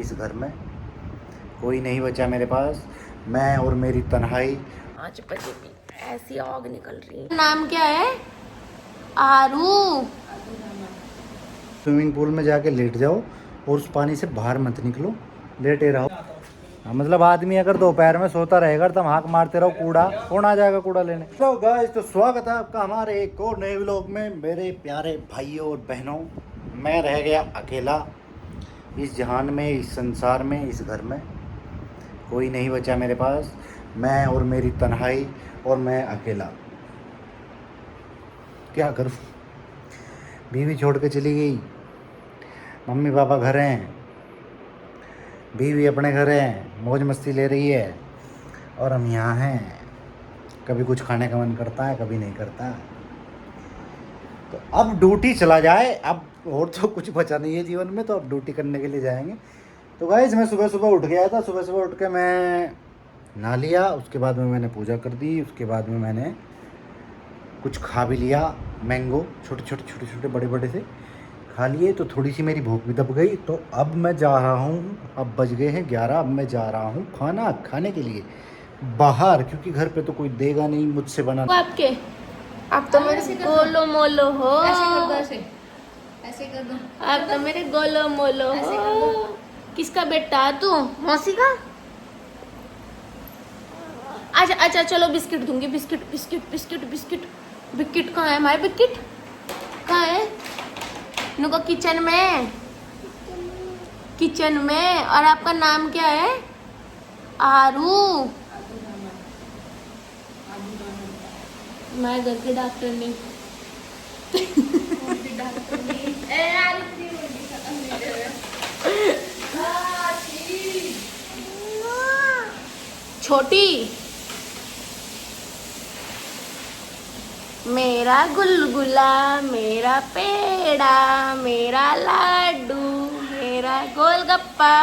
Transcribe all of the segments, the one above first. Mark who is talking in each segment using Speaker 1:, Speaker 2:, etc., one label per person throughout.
Speaker 1: इस घर में, कोई नहीं बचा मेरे पास, मैं और मेरी तन्हाई।
Speaker 2: 5 बजे भी ऐसी आग निकल रही है। नाम क्या है? आरू।
Speaker 1: स्विमिंग पूल में जाके लेट जाओ और उस पानी से बाहर मत निकलो, लेटे रहो। मतलब आदमी अगर दोपहर में सोता रहेगा तो हम हाक मारते रहो, कूड़ा कौन आ जाएगा कूड़ा लेने। तो गाइस, तो स्वागत है आपका हमारे एक और नए व्लॉग में। मेरे प्यारे भाइयों और बहनों, मैं रह गया अकेला इस जहान में, इस संसार में, इस घर में। कोई नहीं बचा मेरे पास, मैं और मेरी तन्हाई, और मैं अकेला। क्या करूँ, बीवी छोड़ के चली गई, मम्मी पापा घर हैं, बीवी अपने घर है, मौज मस्ती ले रही है, और हम यहाँ हैं। कभी कुछ खाने का मन करता है, कभी नहीं करता। तो अब ड्यूटी चला जाए, अब और तो कुछ बचा नहीं है जीवन में, तो अब ड्यूटी करने के लिए जाएंगे। तो गाइस, मैं सुबह सुबह उठ गया था। सुबह सुबह उठ के मैं नहा लिया, उसके बाद में मैंने पूजा कर दी, उसके बाद में मैंने कुछ खा भी लिया। मैंगो छोटे छोटे छोटे छोटे बड़े बड़े से खा लिए, तो थोड़ी सी मेरी भूख भी दब गई। तो अब मैं जा रहा हूँ, अब बज गए हैं 11, अब मैं जा रहा हूँ खाना खाने के लिए बाहर, क्योंकि घर पे तो कोई देगा नहीं मुझसे बना।
Speaker 2: आपके आप तो मेरे गोलो मोलो हो।
Speaker 3: ऐसे कर दो, ऐसे कर दो।
Speaker 2: आप तो मेरे गोलो मोलो हो। किसका बेटा तू? मौसी का? अच्छा अच्छा, चलो बिस्किट दूंगी। Biscuit biscuit biscuit biscuit biscuit कहाँ है? हमारे बिस्किट कहाँ है? नुको किचन में, किचन में। और आपका नाम क्या है? आरू। मैं घर के डॉक्टर नहीं। छोटी, मेरा गुलगुला, मेरा पेड़ा, मेरा लाडू, मेरा गोलगप्पा।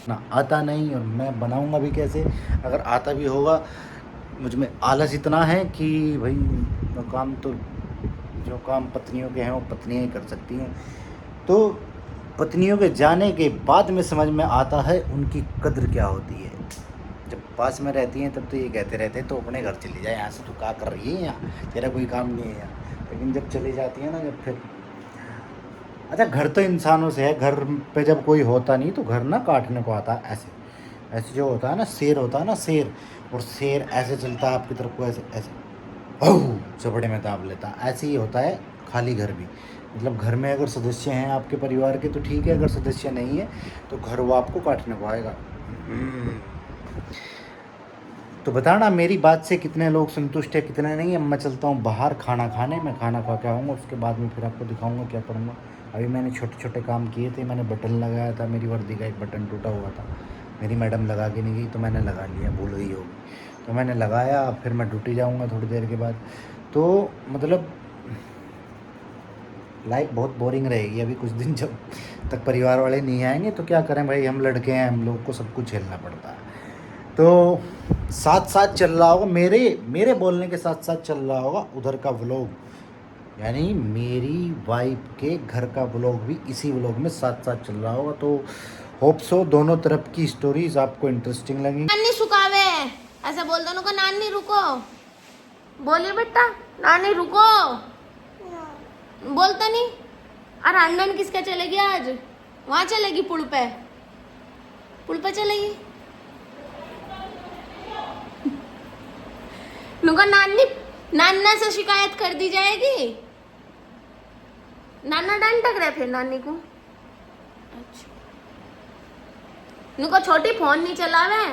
Speaker 1: ना आता नहीं, और मैं बनाऊंगा भी कैसे? अगर आता भी होगा, मुझ में आलस इतना है कि भाई जो काम पत्नियों के हैं वो पत्नियां ही कर सकती हैं। तो पत्नियों के जाने के बाद में समझ में आता है उनकी कद्र क्या होती है। जब पास में रहती हैं तब तो ये कहते रहते हैं तो अपने घर चली जाए, यहाँ से तू क्या कर रही है, यहाँ तेरा कोई काम नहीं है यहाँ। लेकिन जब चली जाती है ना, जब फिर अच्छा, घर तो इंसानों से है, घर पे जब कोई होता नहीं तो घर ना काटने को आता है। ऐसे ऐसे जो होता है ना, शेर होता है ना, शेर, और शेर ऐसे चलता है आपकी तरफ को, ऐसे ऐसे ओह चपड़े में दाब लेता है। ऐसे ही होता है खाली घर भी। मतलब घर में अगर सदस्य हैं आपके परिवार के तो ठीक है, अगर सदस्य नहीं है तो घर वो आपको काटने को आएगा। तो बताना मेरी बात से कितने लोग संतुष्ट है, कितने नहीं। अब मैं चलता हूँ बाहर खाना खाने, मैं खाना खा के आऊँगा, उसके बाद में फिर आपको दिखाऊँगा क्या करूँगा। अभी मैंने छोटे छोटे काम किए थे, मैंने बटन लगाया था, मेरी वर्दी का एक बटन टूटा हुआ था, मेरी मैडम लगा के नहीं गई तो मैंने लगा लिया, भूल गई होगी तो मैंने लगाया। फिर मैं ड्यूटी जाऊँगा थोड़ी देर के बाद। तो मतलब लाइफ बहुत बोरिंग रहेगी अभी कुछ दिन, जब तक परिवार वाले नहीं आएंगे। तो क्या करें भाई, हम लड़के हैं, हम लोग को सब कुछ झेलना पड़ता है। तो साथ साथ चल रहा होगा, मेरे बोलने के साथ साथ चल रहा होगा उधर का व्लॉग, यानी मेरी वाइफ के घर का व्लॉग भी इसी व्लॉग में साथ साथ चल रहा होगा। तो होप सो दोनों तरफ की स्टोरीज आपको इंटरेस्टिंग लगेंगी।
Speaker 2: नानी सुखावे, ऐसा बोल दो उनको। नानी रुको, बोलिए बेटा, नानी रुको। बोलता नहीं। अरे अंडन किसका चलेगी आज? वहां चलेगी पुल पे, पुल पे चलेगी। नुका नानी, नाना से शिकायत कर दी जाएगी। नाना डांट रहे फिर नानी को। अच्छा, नुका छोटी फोन नहीं चलावे।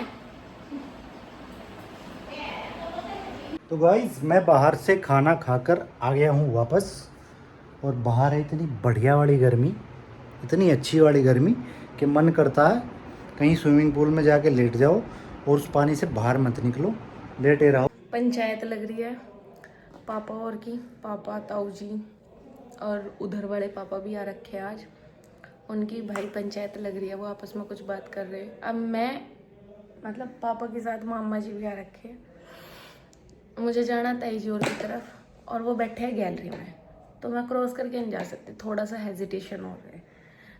Speaker 1: तो गाइस, मैं बाहर से खाना खाकर आ गया हूँ वापस, और बाहर है इतनी बढ़िया वाली गर्मी, इतनी अच्छी वाली गर्मी कि मन करता है कहीं स्विमिंग पूल में जाके लेट जाओ और उस पानी से बाहर मत निकलो, लेटे रहो।
Speaker 2: पंचायत लग रही है पापा और की, पापा ताऊ जी और उधर वाले पापा भी आ रखे हैं आज। उनकी भाई पंचायत लग रही है, वो आपस में कुछ बात कर रहे हैं। अब मैं मतलब पापा के साथ मामा जी भी आ रखे हैं। मुझे जाना ताईजोर की तरफ, और वो बैठे हैं गैलरी में, तो मैं क्रॉस करके नहीं जा सकती, थोड़ा सा हेजिटेशन हो रहा है।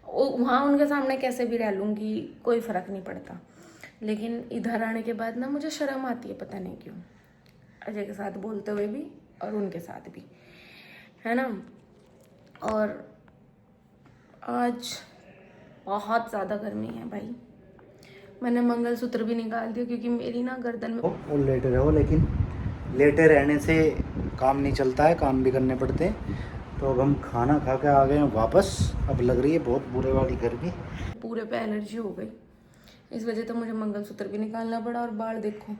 Speaker 2: वहाँ उनके सामने कैसे भी रह लूँगी, कोई फ़र्क नहीं पड़ता, लेकिन इधर आने के बाद ना मुझे शर्म आती है, पता नहीं क्यों, अजय के साथ बोलते हुए भी और उनके साथ भी, है ना। और आज बहुत ज़्यादा गर्मी है भाई, मैंने मंगलसूत्र भी निकाल दिया क्योंकि मेरी ना गर्दन में
Speaker 1: और लेटे रहो, लेकिन लेटे रहने से काम नहीं चलता है, काम भी करने पड़ते हैं। तो अब हम खाना खा के आ गए हैं वापस। अब लग रही है बहुत बुरे वाली गर्मी,
Speaker 2: पूरे पे एलर्जी हो गई, इस वजह से मुझे मंगलसूत्र भी निकालना पड़ा। और बाल देखो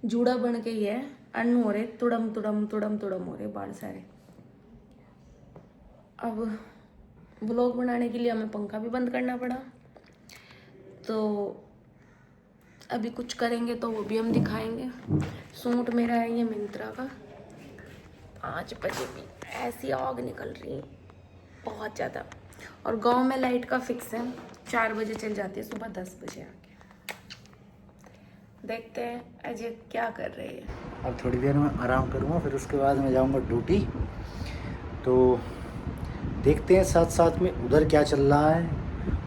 Speaker 2: जूड़ा बन के ही है, अन्न हो रहे, तुड़म तुड़म तुड़म तुड़म हो रहे बाल सारे। अब व्लॉग बनाने के लिए हमें पंखा भी बंद करना पड़ा, तो अभी कुछ करेंगे तो वो भी हम दिखाएंगे। सूट मेरा है ये मिंत्रा का, 5 बजे भी ऐसी आग निकल रही है बहुत ज़्यादा। और गांव में लाइट का फिक्स है, 4 बजे चल जाती है, सुबह 10 बजे आके। देखते हैं अजय क्या कर रहे हैं।
Speaker 1: अब थोड़ी देर में आराम करूँगा, फिर उसके बाद मैं जाऊँगा ड्यूटी। तो देखते हैं साथ साथ में उधर क्या चल रहा है,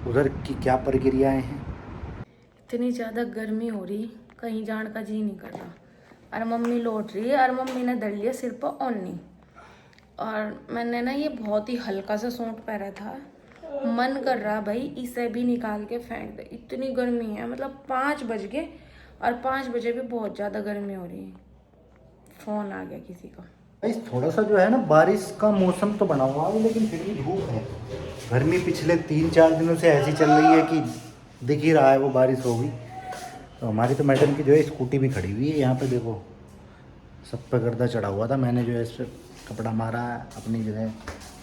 Speaker 1: उधर की क्या प्रक्रियाएं हैं।
Speaker 2: इतनी ज़्यादा गर्मी हो रही, कहीं जाने का जी नहीं कर रहा। और मम्मी लौट रही है और मम्मी ने धर लिया सिर पर ओढ़नी। और मैंने ना ये बहुत ही हल्का सा सूट पहना था, मन कर रहा भाई इसे भी निकाल के फेंक दे, इतनी गर्मी है। मतलब 5 बज गए और 5 बजे भी बहुत ज़्यादा गर्मी हो रही है। फ़ोन आ गया किसी का।
Speaker 1: इस थोड़ा सा जो है ना बारिश का मौसम तो बना हुआ है, लेकिन फिर भी धूप है। गर्मी पिछले 3-4 दिनों से ऐसी चल रही है कि दिख ही रहा है वो बारिश होगी। तो हमारी तो मैडम की जो है स्कूटी भी खड़ी हुई है यहाँ पे, देखो सब पे गर्दा चढ़ा हुआ था। मैंने जो है इस पर कपड़ा मारा है, अपनी जो है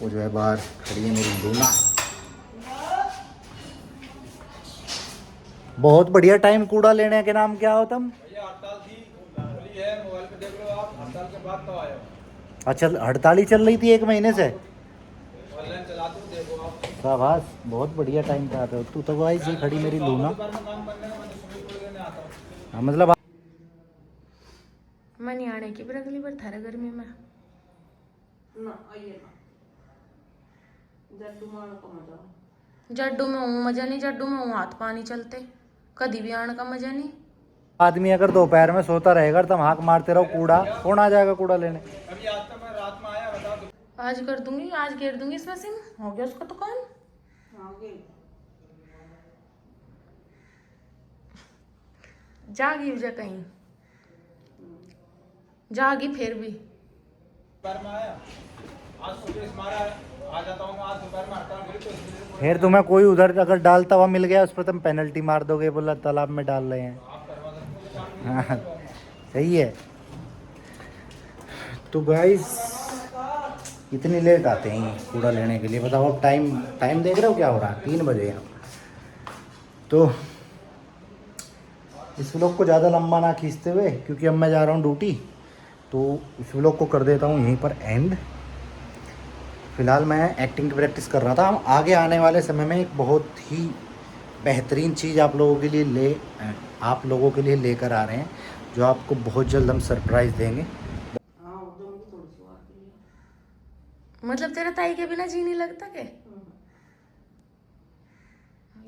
Speaker 1: वो जो है बाहर खड़ी है मेरी लूना। बहुत बढ़िया टाइम कूड़ा लेने के नाम क्या हो तुम?
Speaker 4: हड़ताल थी, बोली है मोबाइल पे देख लो आप, हड़ताल के बाद तो आए हो।
Speaker 1: अच्छा, हड़ताल ही चल रही थी 1 महीने से।
Speaker 4: ऑनलाइन चलाते हो, देखो आप।
Speaker 1: शाबाश, बहुत बढ़िया टाइम पे आते हो तू तो। भाई जी खड़ी मेरी लूना।
Speaker 4: दोपहर में काम करने का, मैं तो सुबह को लेने आता हूँ।
Speaker 1: हाँ, मतलब
Speaker 2: मैं नहीं आने की पर अगली बार थारे गर्मी में ना आइए ना। जड्डू में हूँ मजा नहीं, जड्डू में हूँ हाथ पानी चलते, कभी भी आने का मजा नहीं।
Speaker 1: आदमी अगर दोपहर में सोता रहेगा तुम हाथ मारते रहो कूड़ा, कौन आ जाएगा कूड़ा लेने?
Speaker 4: अभी आज तक मैं रात में आया, बता दो।
Speaker 2: आज कर दूंगी, आज घेर दूंगी इसमें सिम, हो गया उसका तो काम। जागी जा कहीं, जागी फिर भी।
Speaker 4: दोपहर में आया, आज सुबह से मारा है, आ जाता हूँ मैं। आज दोपहर में हड़ताल हुई तो इसलिए
Speaker 1: फिर तुम्हें कोई उधर अगर डालता हुआ मिल गया उस पर तुम पेनल्टी मार दोगे, बोला तालाब में डाल रहे हैं।
Speaker 4: आप करवा सकते हो।
Speaker 1: हाँ सही है। तो गाइस इतनी लेट आते हैं ये कूड़ा लेने के लिए, बताओ। अब टाइम देख रहे हो क्या हो रहा है, 3 बजे हैं। तो इस व्लॉग को ज़्यादा लंबा ना खींचते हुए, क्योंकि अब मैं जा रहा हूँ ड्यूटी, तो इस व्लॉग को कर देता हूँ यहीं पर एंड। फ़िलहाल मैं एक्टिंग की प्रैक्टिस कर रहा था। हम आगे आने वाले समय में एक बहुत ही बेहतरीन चीज़ आप लोगों के लिए लेकर आ रहे हैं, जो आपको बहुत जल्द हम सरप्राइज़ देंगे।
Speaker 2: मतलब तेरा ताई के बिना जी नहीं लगता के?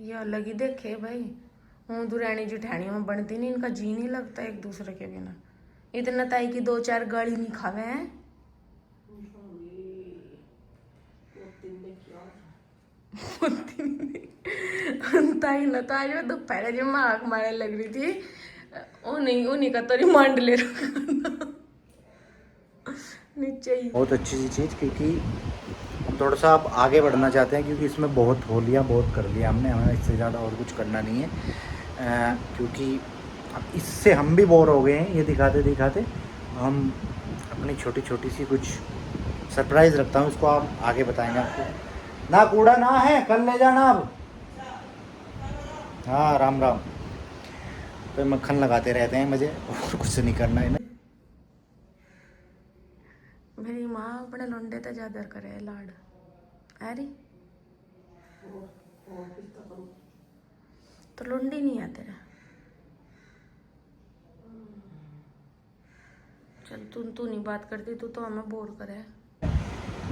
Speaker 2: ये अलग ही देखे भाई, हूँ दुरानी जुठानी में बनती नहीं, इनका जी नहीं लगता एक दूसरे के बिना। इतना ताई की 2-4 गाली नहीं खावे हैं। ताई न तो आज वो दोपहर जब मैं आँख मारने लग रही थी, उन्हीं का तो रिमांड ले रखा नीचे ही।
Speaker 1: बहुत अच्छी सी चीज़, क्योंकि हम थोड़ा सा अब आगे बढ़ना चाहते हैं, क्योंकि इसमें बहुत हो लिया, बहुत कर लिया हमने, हमें इससे ज़्यादा और कुछ करना नहीं है। क्योंकि अब इससे हम भी बोर हो गए हैं ये दिखाते दिखाते। हम अपनी छोटी छोटी सी कुछ सरप्राइज़ रखता हूँ, उसको आप आगे बताएंगे आपको। ना कूड़ा ना है, कल ले जाना अब। हाँ राम राम। तो मक्खन लगाते रहते हैं मुझे, और कुछ नहीं करना है ना।
Speaker 2: मेरी माँ अपने लौंडे तो ज्यादा करे लाड, अरे तो लुंडी नहीं है तेरा। चल तू नहीं बात करती, तू तो हमें बोर करे।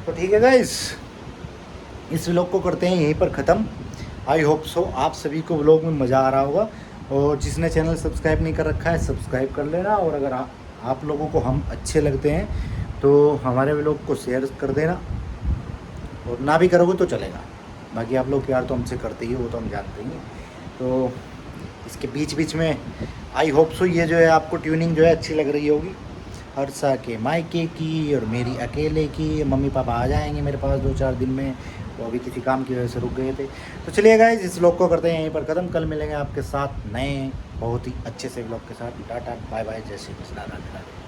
Speaker 1: तो ठीक है गाइस, इस व्लॉग को करते हैं यहीं पर ख़त्म। आई होप सो आप सभी को व्लॉग में मज़ा आ रहा होगा, और जिसने चैनल सब्सक्राइब नहीं कर रखा है सब्सक्राइब कर लेना, और अगर आप लोगों को हम अच्छे लगते हैं तो हमारे व्लॉग को शेयर कर देना, और ना भी करोगे तो चलेगा, बाकी आप लोग प्यार तो हमसे करते ही हो, वो तो हम जानते ही हैं। तो इसके बीच बीच में आई होप सो ये जो है आपको ट्यूनिंग जो है अच्छी लग रही होगी, हर्षा के मायके की और मेरी अकेले की। मम्मी पापा आ जाएंगे मेरे पास 2-4 दिन में, वो अभी किसी काम की वजह से रुक गए थे। तो चलिए गाइस, इस व्लॉग को करते हैं यहीं पर ख़त्म। कल मिलेंगे आपके साथ नए बहुत ही अच्छे से व्लॉग के साथ। टाटा बाय बाय, जय श्री कृष्ण, राधे राधे।